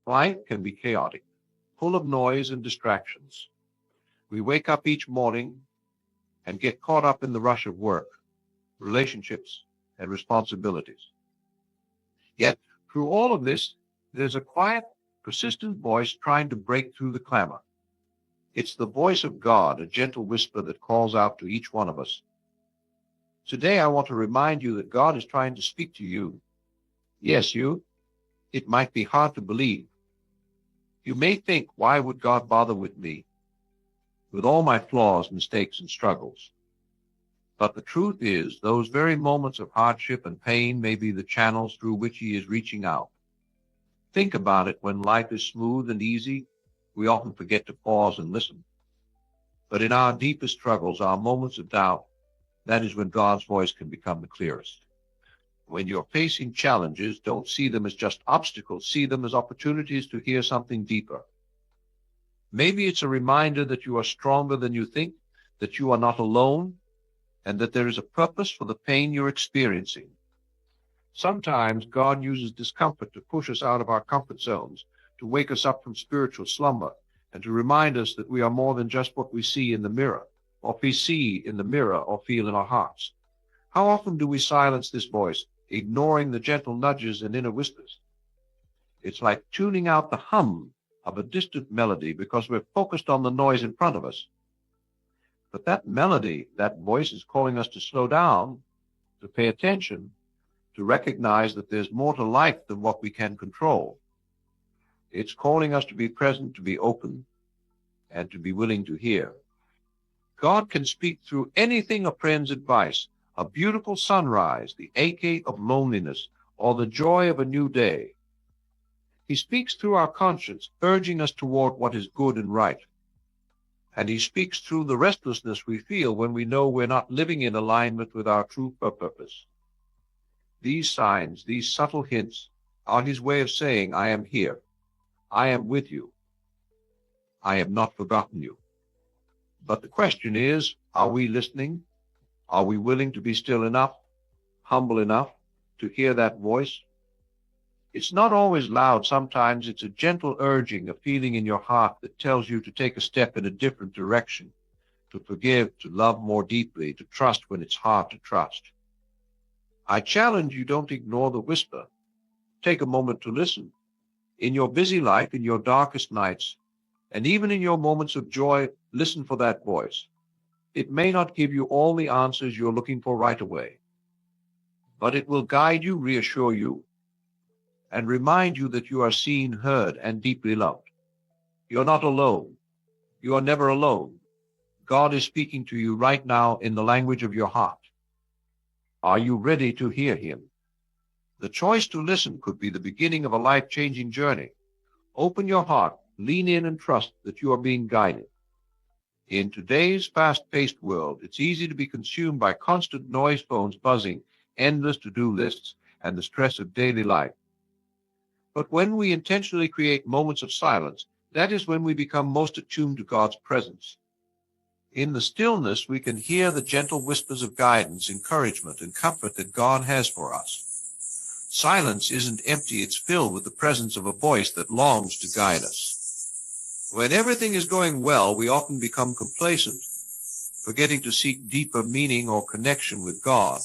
Life can be chaotic, full of noise and distractions. We wake up each morning and get caught up in the rush of work, relationships, and responsibilities. Yet, through all of this, there's a quiet, persistent voice trying to break through the clamor. It's the voice of God, a gentle whisper that calls out to each one of us. Today, I want to remind you that God is trying to speak to you. Yes, you. It might be hard to believe. You may think, why would God bother with me, with all my flaws, mistakes, and struggles? But the truth is, those very moments of hardship and pain may be the channels through which he is reaching out. Think about it. When life is smooth and easy, we often forget to pause and listen. But in our deepest struggles, our moments of doubt, that is when God's voice can become the clearest. When you're facing challenges, don't see them as just obstacles. See them as opportunities to hear something deeper. Maybe it's a reminder that you are stronger than you think, that you are not alone, and that there is a purpose for the pain you're experiencing. Sometimes God uses discomfort to push us out of our comfort zones, to wake us up from spiritual slumber, and to remind us that we are more than just what we see in the mirror, or feel in our hearts. How often do we silence this voice, ignoring the gentle nudges and inner whispers? It's like tuning out the hum of a distant melody because we're focused on the noise in front of us. But that melody, that voice, is calling us to slow down, to pay attention, to recognize that there's more to life than what we can control. It's calling us to be present, to be open, and to be willing to hear. God can speak through anything: a friend's advice, a beautiful sunrise, the ache of loneliness, or the joy of a new day. He speaks through our conscience, urging us toward what is good and right. And he speaks through the restlessness we feel when we know we're not living in alignment with our true purpose. These signs, these subtle hints, are his way of saying, I am here. I am with you. I have not forgotten you. But the question is, are we listening? Are we willing to be still enough, humble enough to hear that voice? It's not always loud. Sometimes it's a gentle urging, a feeling in your heart that tells you to take a step in a different direction, to forgive, to love more deeply, to trust when it's hard to trust. I challenge you, don't ignore the whisper. Take a moment to listen. In your busy life, in your darkest nights, and even in your moments of joy, listen for that voice. It may not give you all the answers you're looking for right away, but it will guide you, reassure you, and remind you that you are seen, heard, and deeply loved. You're not alone. You are never alone. God is speaking to you right now in the language of your heart. Are you ready to hear him? The choice to listen could be the beginning of a life-changing journey. Open your heart, lean in, and trust that you are being guided. In today's fast-paced world, it's easy to be consumed by constant noise, phones buzzing, endless to-do lists, and the stress of daily life. But when we intentionally create moments of silence, that is when we become most attuned to God's presence. In the stillness, we can hear the gentle whispers of guidance, encouragement, and comfort that God has for us. Silence isn't empty. It's filled with the presence of a voice that longs to guide us. When everything is going well, we often become complacent, forgetting to seek deeper meaning or connection with God.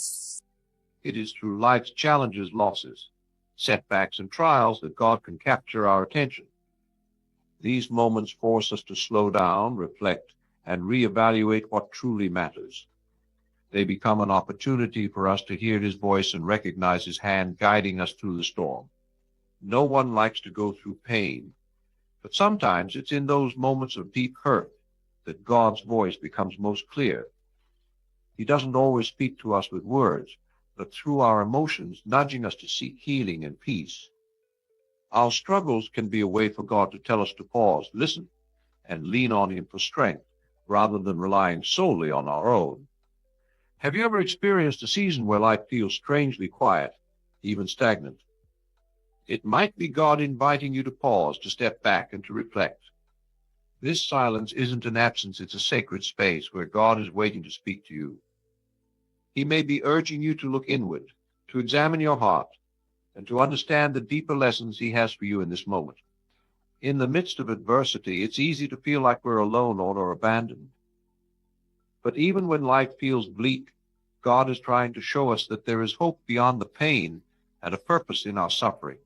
It is through life's challenges, losses, setbacks, and trials that God can capture our attention. These moments force us to slow down, reflect, and reevaluate what truly matters. They become an opportunity for us to hear his voice and recognize his hand guiding us through the storm. No one likes to go through pain, but sometimes it's in those moments of deep hurt that God's voice becomes most clear. He doesn't always speak to us with words, but through our emotions, nudging us to seek healing and peace. Our struggles can be a way for God to tell us to pause, listen, and lean on him for strength, rather than relying solely on our own. Have you ever experienced a season where life feels strangely quiet, even stagnant? It might be God inviting you to pause, to step back, and to reflect. This silence isn't an absence, it's a sacred space where God is waiting to speak to you. He may be urging you to look inward, to examine your heart, and to understand the deeper lessons he has for you in this moment. In the midst of adversity, it's easy to feel like we're alone or abandoned. But even when life feels bleak, God is trying to show us that there is hope beyond the pain and a purpose in our suffering.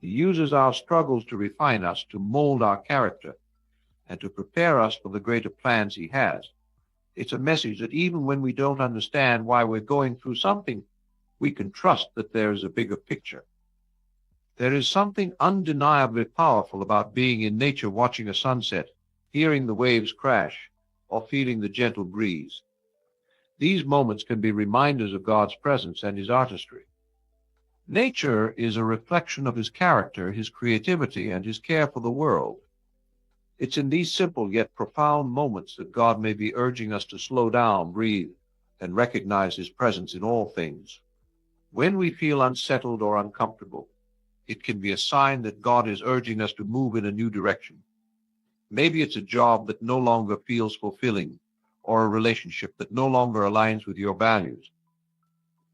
He uses our struggles to refine us, to mold our character, and to prepare us for the greater plans he has. It's a message that even when we don't understand why we're going through something, we can trust that there is a bigger picture. There is something undeniably powerful about being in nature, watching a sunset, hearing the waves crash, or feeling the gentle breeze. These moments can be reminders of God's presence and his artistry. Nature is a reflection of his character, his creativity, and his care for the world. It's in these simple yet profound moments that God may be urging us to slow down, breathe, and recognize his presence in all things. When we feel unsettled or uncomfortable, it can be a sign that God is urging us to move in a new direction. Maybe it's a job that no longer feels fulfilling, or a relationship that no longer aligns with your values.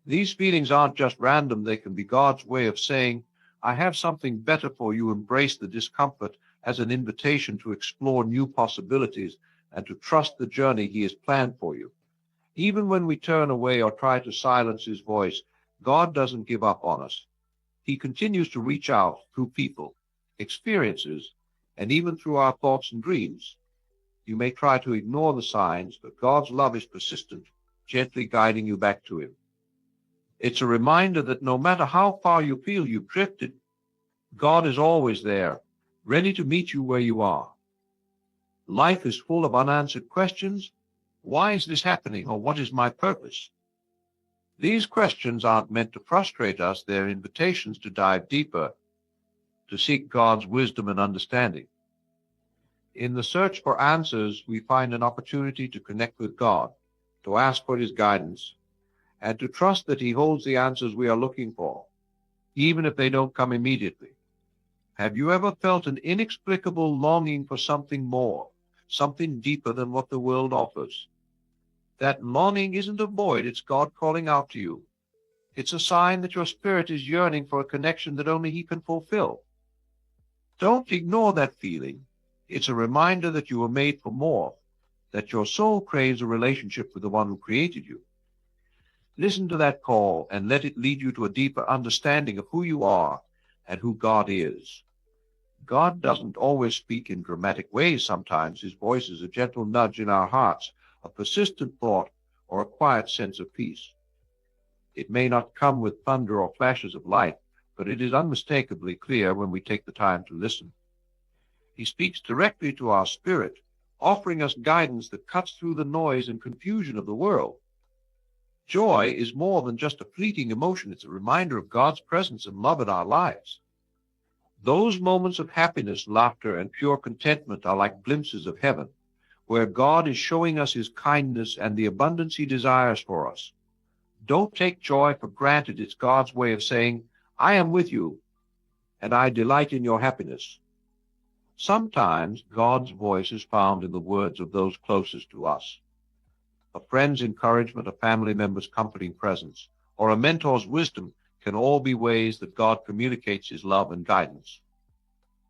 These feelings aren't just random. They can be God's way of saying, I have something better for you. Embrace the discomfort as an invitation to explore new possibilities and to trust the journey he has planned for you. Even when we turn away or try to silence his voice, God doesn't give up on us. He continues to reach out through people, experiences, and even through our thoughts and dreams. You may try to ignore the signs, but God's love is persistent, gently guiding you back to him. It's a reminder that no matter how far you feel you've drifted, God is always there, ready to meet you where you are. Life is full of unanswered questions. Why is this happening? Or what is my purpose? These questions aren't meant to frustrate us. They're invitations to dive deeper, to seek God's wisdom and understanding. In the search for answers, we find an opportunity to connect with God, to ask for his guidance, and to trust that he holds the answers we are looking for, even if they don't come immediately. Have you ever felt an inexplicable longing for something more, something deeper than what the world offers? That longing isn't a void, it's God calling out to you. It's a sign that your spirit is yearning for a connection that only he can fulfill. Don't ignore that feeling. It's a reminder that you were made for more, that your soul craves a relationship with the one who created you. Listen to that call and let it lead you to a deeper understanding of who you are and who God is. God doesn't always speak in dramatic ways. Sometimes his voice is a gentle nudge in our hearts, a persistent thought, or a quiet sense of peace. It may not come with thunder or flashes of light, but it is unmistakably clear when we take the time to listen. He speaks directly to our spirit, offering us guidance that cuts through the noise and confusion of the world. Joy is more than just a fleeting emotion. It's a reminder of God's presence and love in our lives. Those moments of happiness, laughter, and pure contentment are like glimpses of heaven, where God is showing us his kindness and the abundance he desires for us. Don't take joy for granted. It's God's way of saying, I am with you, and I delight in your happiness. Sometimes God's voice is found in the words of those closest to us. A friend's encouragement, a family member's comforting presence, or a mentor's wisdom can all be ways that God communicates his love and guidance.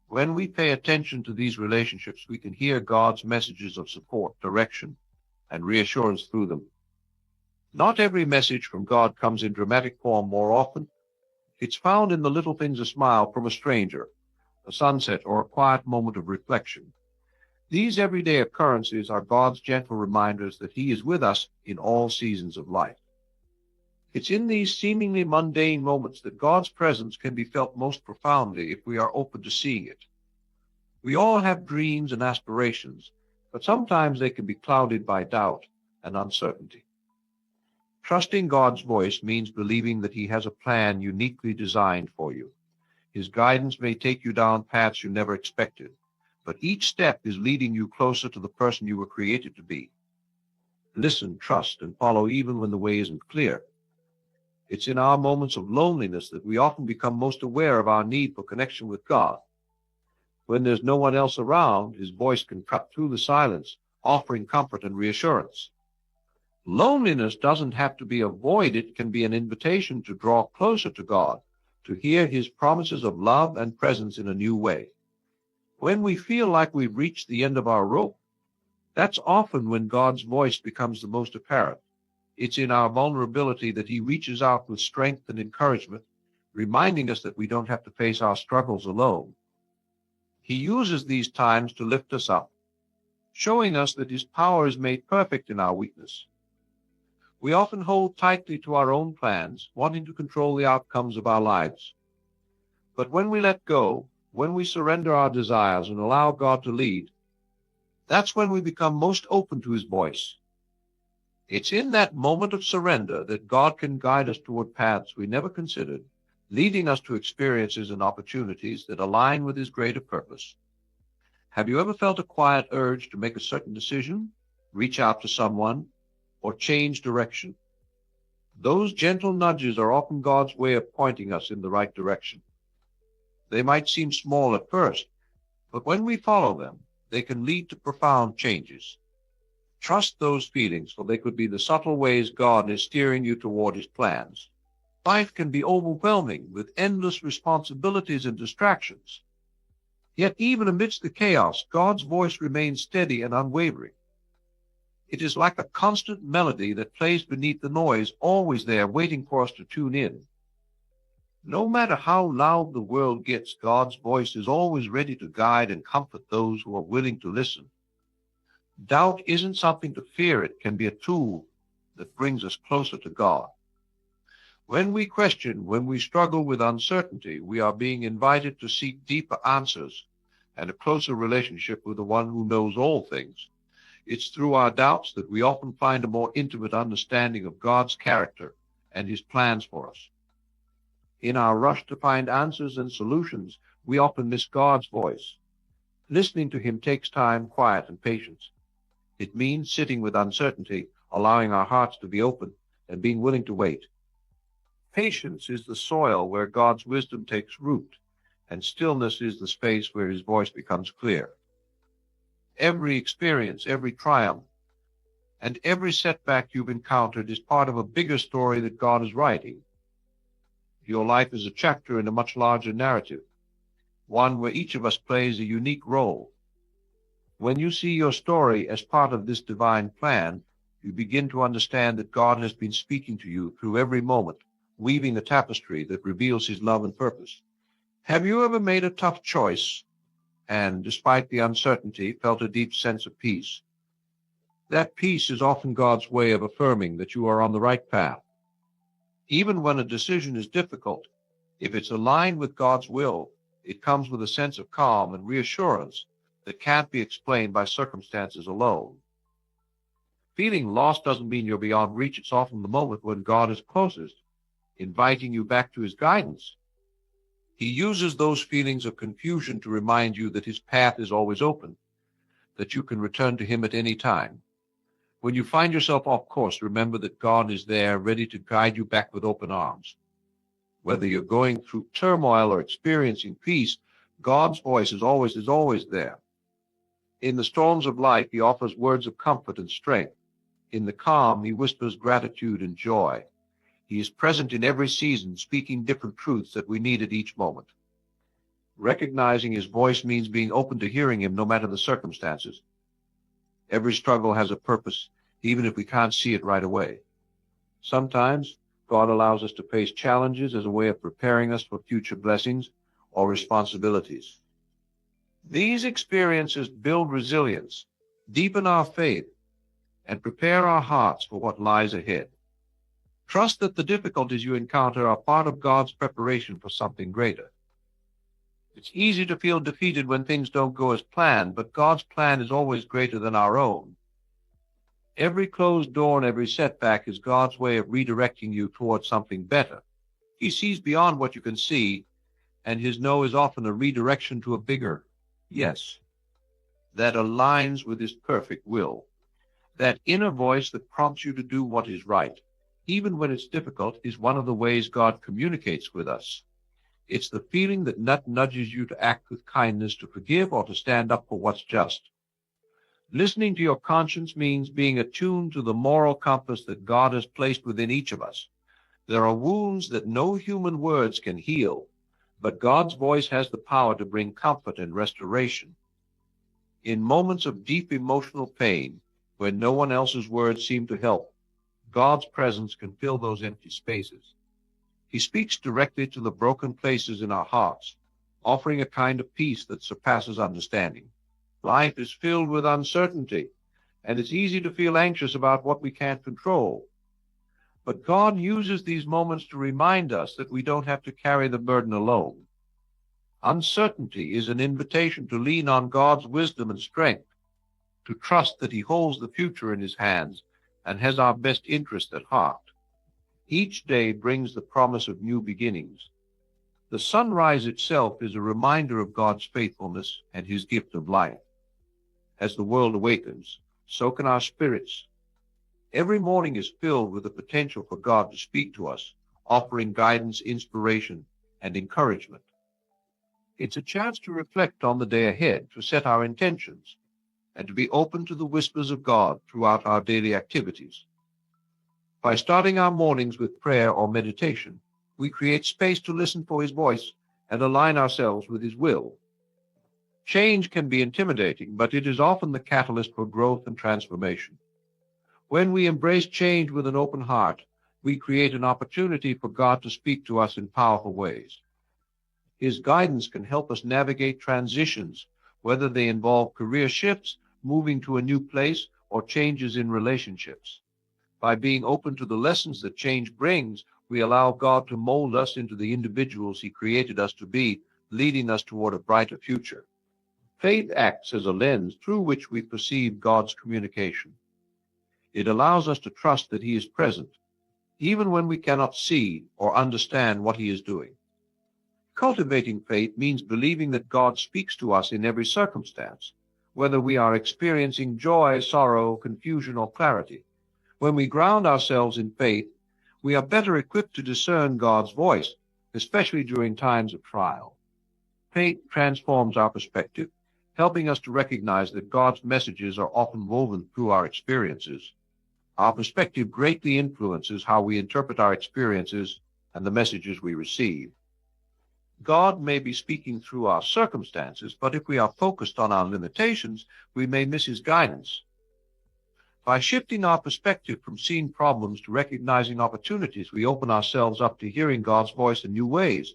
When we pay attention to these relationships, we can hear God's messages of support, direction, and reassurance through them. Not every message from God comes in dramatic form more often. It's found in the little things, a smile from a stranger, a sunset, or a quiet moment of reflection. These everyday occurrences are God's gentle reminders that he is with us in all seasons of life. It's in these seemingly mundane moments that God's presence can be felt most profoundly if we are open to seeing it. We all have dreams and aspirations, but sometimes they can be clouded by doubt and uncertainty. Trusting God's voice means believing that he has a plan uniquely designed for you. His guidance may take you down paths you never expected, but each step is leading you closer to the person you were created to be. Listen, trust, and follow even when the way isn't clear. It's in our moments of loneliness that we often become most aware of our need for connection with God. When there's no one else around, his voice can cut through the silence, offering comfort and reassurance. Loneliness doesn't have to be a void. It can be an invitation to draw closer to God, to hear his promises of love and presence in a new way. When we feel like we've reached the end of our rope, that's often when God's voice becomes the most apparent. It's in our vulnerability that he reaches out with strength and encouragement, reminding us that we don't have to face our struggles alone. He uses these times to lift us up, showing us that his power is made perfect in our weakness. We often hold tightly to our own plans, wanting to control the outcomes of our lives. But when we let go, when we surrender our desires and allow God to lead, that's when we become most open to his voice. It's in that moment of surrender that God can guide us toward paths we never considered, leading us to experiences and opportunities that align with his greater purpose. Have you ever felt a quiet urge to make a certain decision, reach out to someone, or change direction? Those gentle nudges are often God's way of pointing us in the right direction. They might seem small at first, but when we follow them, they can lead to profound changes. Trust those feelings, for they could be the subtle ways God is steering you toward his plans. Life can be overwhelming with endless responsibilities and distractions. Yet even amidst the chaos, God's voice remains steady and unwavering. It is like a constant melody that plays beneath the noise, always there waiting for us to tune in. No matter how loud the world gets, God's voice is always ready to guide and comfort those who are willing to listen. Doubt isn't something to fear. It can be a tool that brings us closer to God. When we question, when we struggle with uncertainty, we are being invited to seek deeper answers and a closer relationship with the one who knows all things. It's through our doubts that we often find a more intimate understanding of God's character and his plans for us. In our rush to find answers and solutions, we often miss God's voice. Listening to him takes time, quiet, and patience. It means sitting with uncertainty, allowing our hearts to be open, and being willing to wait. Patience is the soil where God's wisdom takes root, and stillness is the space where his voice becomes clear. Every experience, every triumph, and every setback you've encountered is part of a bigger story that God is writing. Your life is a chapter in a much larger narrative, one where each of us plays a unique role. When you see your story as part of this divine plan, you begin to understand that God has been speaking to you through every moment, weaving a tapestry that reveals his love and purpose. Have you ever made a tough choice and, despite the uncertainty, felt a deep sense of peace? That peace is often God's way of affirming that you are on the right path. Even when a decision is difficult, if it's aligned with God's will, it comes with a sense of calm and reassurance that can't be explained by circumstances alone. Feeling lost doesn't mean you're beyond reach. It's often the moment when God is closest, inviting you back to his guidance. He uses those feelings of confusion to remind you that his path is always open, that you can return to him at any time. When you find yourself off course, remember that God is there, ready to guide you back with open arms. Whether you're going through turmoil or experiencing peace, God's voice is always there. In the storms of life, he offers words of comfort and strength. In the calm, he whispers gratitude and joy. He is present in every season, speaking different truths that we need at each moment. Recognizing his voice means being open to hearing him no matter the circumstances. Every struggle has a purpose, even if we can't see it right away. Sometimes God allows us to face challenges as a way of preparing us for future blessings or responsibilities. These experiences build resilience, deepen our faith, and prepare our hearts for what lies ahead. Trust that the difficulties you encounter are part of God's preparation for something greater. It's easy to feel defeated when things don't go as planned, but God's plan is always greater than our own. Every closed door and every setback is God's way of redirecting you towards something better. He sees beyond what you can see, and his no is often a redirection to a bigger yes that aligns with his perfect will. That inner voice that prompts you to do what is right, even when it's difficult, is one of the ways God communicates with us. It's the feeling that nudges you to act with kindness, to forgive, or to stand up for what's just. Listening to your conscience means being attuned to the moral compass that God has placed within each of us. There are wounds that no human words can heal, But God's voice has the power to bring comfort and restoration. In moments of deep emotional pain, when no one else's words seem to help, God's presence can fill those empty spaces. He speaks directly to the broken places in our hearts, offering a kind of peace that surpasses understanding. Life is filled with uncertainty, and it's easy to feel anxious about what we can't control. But God uses these moments to remind us that we don't have to carry the burden alone. Uncertainty is an invitation to lean on God's wisdom and strength, to trust that He holds the future in His hands and has our best interest at heart. Each day brings the promise of new beginnings. The sunrise itself is a reminder of God's faithfulness and His gift of life. As the world awakens, so can our spirits. Every morning is filled with the potential for God to speak to us, offering guidance, inspiration, and encouragement. It's a chance to reflect on the day ahead, to set our intentions, and to be open to the whispers of God throughout our daily activities. By starting our mornings with prayer or meditation, we create space to listen for His voice and align ourselves with His will. Change can be intimidating, but it is often the catalyst for growth and transformation. When we embrace change with an open heart, we create an opportunity for God to speak to us in powerful ways. His guidance can help us navigate transitions, whether they involve career shifts, moving to a new place, or changes in relationships. By being open to the lessons that change brings, we allow God to mold us into the individuals He created us to be, leading us toward a brighter future. Faith acts as a lens through which we perceive God's communication. It allows us to trust that He is present, even when we cannot see or understand what He is doing. Cultivating faith means believing that God speaks to us in every circumstance, whether we are experiencing joy, sorrow, confusion, or clarity. When we ground ourselves in faith, we are better equipped to discern God's voice, especially during times of trial. Faith transforms our perspective, helping us to recognize that God's messages are often woven through our experiences. Our perspective greatly influences how we interpret our experiences and the messages we receive. God may be speaking through our circumstances, but if we are focused on our limitations, we may miss His guidance. By shifting our perspective from seeing problems to recognizing opportunities, we open ourselves up to hearing God's voice in new ways.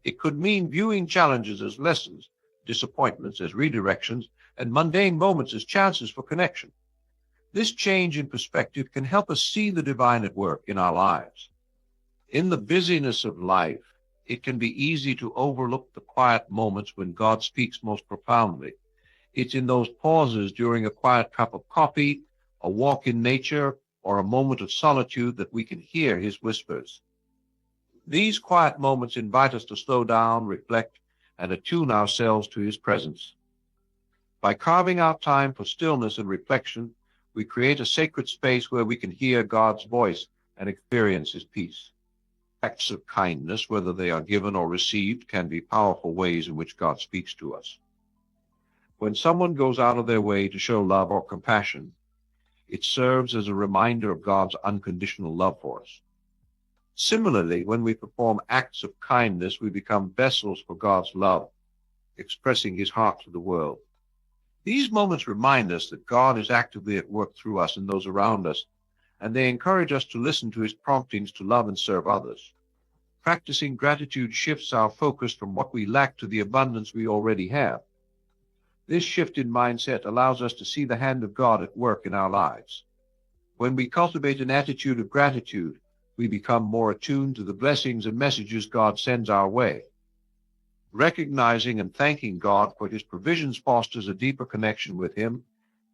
It could mean viewing challenges as lessons, disappointments as redirections, and mundane moments as chances for connection. This change in perspective can help us see the divine at work in our lives. In the busyness of life, it can be easy to overlook the quiet moments when God speaks most profoundly. It's in those pauses during a quiet cup of coffee, a walk in nature, or a moment of solitude that we can hear His whispers. These quiet moments invite us to slow down, reflect, and attune ourselves to His presence. By carving out time for stillness and reflection, we create a sacred space where we can hear God's voice and experience His peace. Acts of kindness, whether they are given or received, can be powerful ways in which God speaks to us. When someone goes out of their way to show love or compassion, it serves as a reminder of God's unconditional love for us. Similarly, when we perform acts of kindness, we become vessels for God's love, expressing His heart to the world. These moments remind us that God is actively at work through us and those around us, and they encourage us to listen to His promptings to love and serve others. Practicing gratitude shifts our focus from what we lack to the abundance we already have. This shift in mindset allows us to see the hand of God at work in our lives. When we cultivate an attitude of gratitude, we become more attuned to the blessings and messages God sends our way. Recognizing and thanking God for His provisions fosters a deeper connection with Him,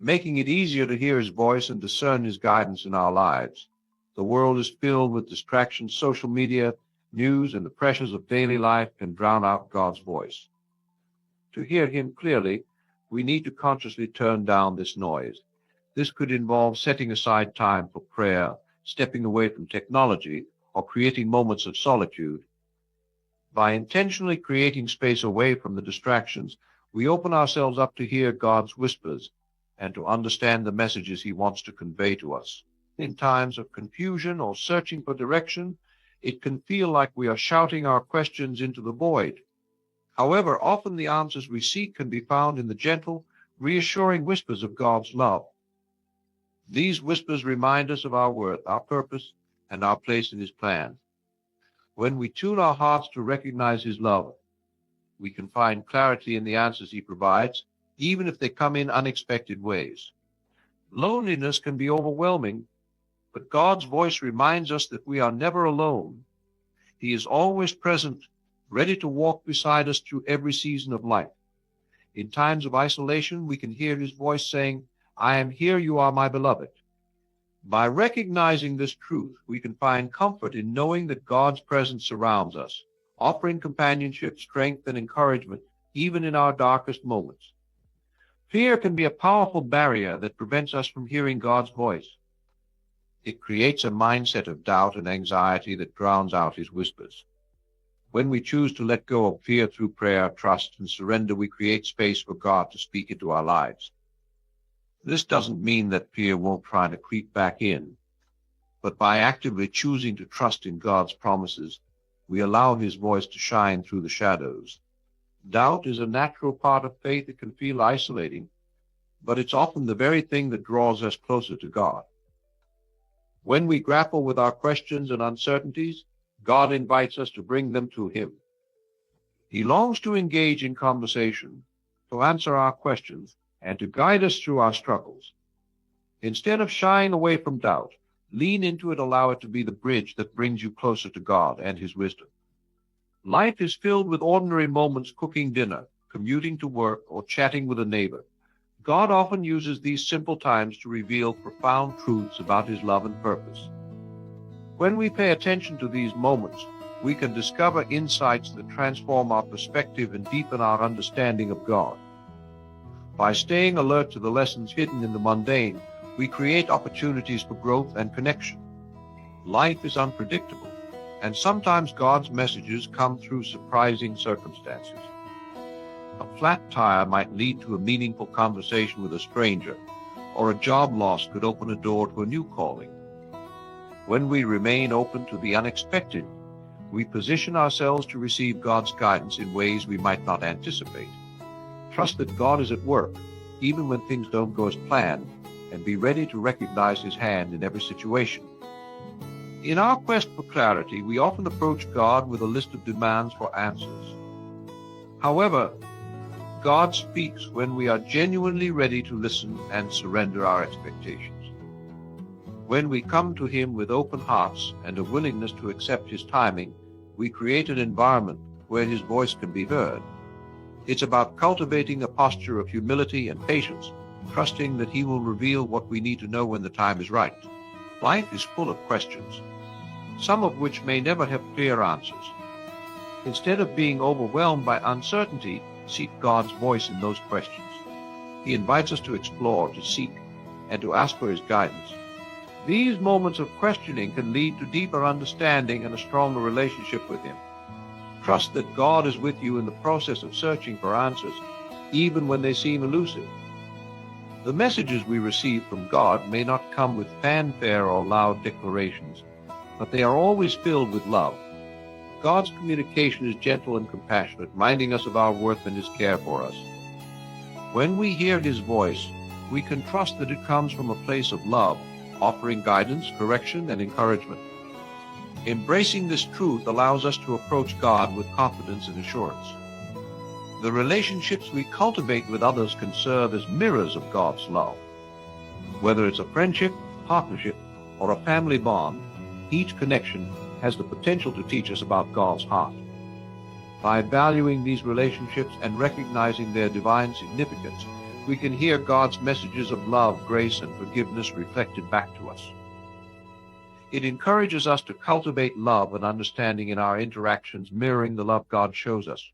making it easier to hear His voice and discern His guidance in our lives. The world is filled with distractions. Social media, news, and the pressures of daily life can drown out God's voice. To hear Him clearly, we need to consciously turn down this noise. This could involve setting aside time for prayer, stepping away from technology, or creating moments of solitude. By intentionally creating space away from the distractions, we open ourselves up to hear God's whispers and to understand the messages He wants to convey to us. In times of confusion or searching for direction, it can feel like we are shouting our questions into the void. However, often the answers we seek can be found in the gentle, reassuring whispers of God's love. These whispers remind us of our worth, our purpose, and our place in His plan. When we tune our hearts to recognize His love, we can find clarity in the answers He provides, even if they come in unexpected ways. Loneliness can be overwhelming, but God's voice reminds us that we are never alone. He is always present, ready to walk beside us through every season of life. In times of isolation, we can hear His voice saying, "I am here, you are my beloved." By recognizing this truth, we can find comfort in knowing that God's presence surrounds us, offering companionship, strength, and encouragement, even in our darkest moments. Fear can be a powerful barrier that prevents us from hearing God's voice. It creates a mindset of doubt and anxiety that drowns out His whispers. When we choose to let go of fear through prayer, trust, and surrender, we create space for God to speak into our lives. This doesn't mean that fear won't try to creep back in, but by actively choosing to trust in God's promises, we allow His voice to shine through the shadows. Doubt is a natural part of faith. It can feel isolating, but it's often the very thing that draws us closer to God. When we grapple with our questions and uncertainties, God invites us to bring them to Him. He longs to engage in conversation, to answer our questions, and to guide us through our struggles. Instead of shying away from doubt, lean into it, allow it to be the bridge that brings you closer to God and His wisdom. Life is filled with ordinary moments: cooking dinner, commuting to work, or chatting with a neighbor. God often uses these simple times to reveal profound truths about His love and purpose. When we pay attention to these moments, we can discover insights that transform our perspective and deepen our understanding of God. By staying alert to the lessons hidden in the mundane, we create opportunities for growth and connection. Life is unpredictable, and sometimes God's messages come through surprising circumstances. A flat tire might lead to a meaningful conversation with a stranger, or a job loss could open a door to a new calling. When we remain open to the unexpected, we position ourselves to receive God's guidance in ways we might not anticipate. Trust that God is at work, even when things don't go as planned, and be ready to recognize His hand in every situation. In our quest for clarity, we often approach God with a list of demands for answers. However, God speaks when we are genuinely ready to listen and surrender our expectations. When we come to Him with open hearts and a willingness to accept His timing, we create an environment where His voice can be heard. It's about cultivating a posture of humility and patience, trusting that He will reveal what we need to know when the time is right. Life is full of questions, some of which may never have clear answers. Instead of being overwhelmed by uncertainty, seek God's voice in those questions. He invites us to explore, to seek, and to ask for His guidance. These moments of questioning can lead to deeper understanding and a stronger relationship with Him. Trust that God is with you in the process of searching for answers, even when they seem elusive. The messages we receive from God may not come with fanfare or loud declarations, but they are always filled with love. God's communication is gentle and compassionate, reminding us of our worth and His care for us. When we hear His voice, we can trust that it comes from a place of love, offering guidance, correction, and encouragement. Embracing this truth allows us to approach God with confidence and assurance. The relationships we cultivate with others can serve as mirrors of God's love. Whether it's a friendship, partnership, or a family bond, each connection has the potential to teach us about God's heart. By valuing these relationships and recognizing their divine significance, we can hear God's messages of love, grace, and forgiveness reflected back to us. It encourages us to cultivate love and understanding in our interactions, mirroring the love God shows us.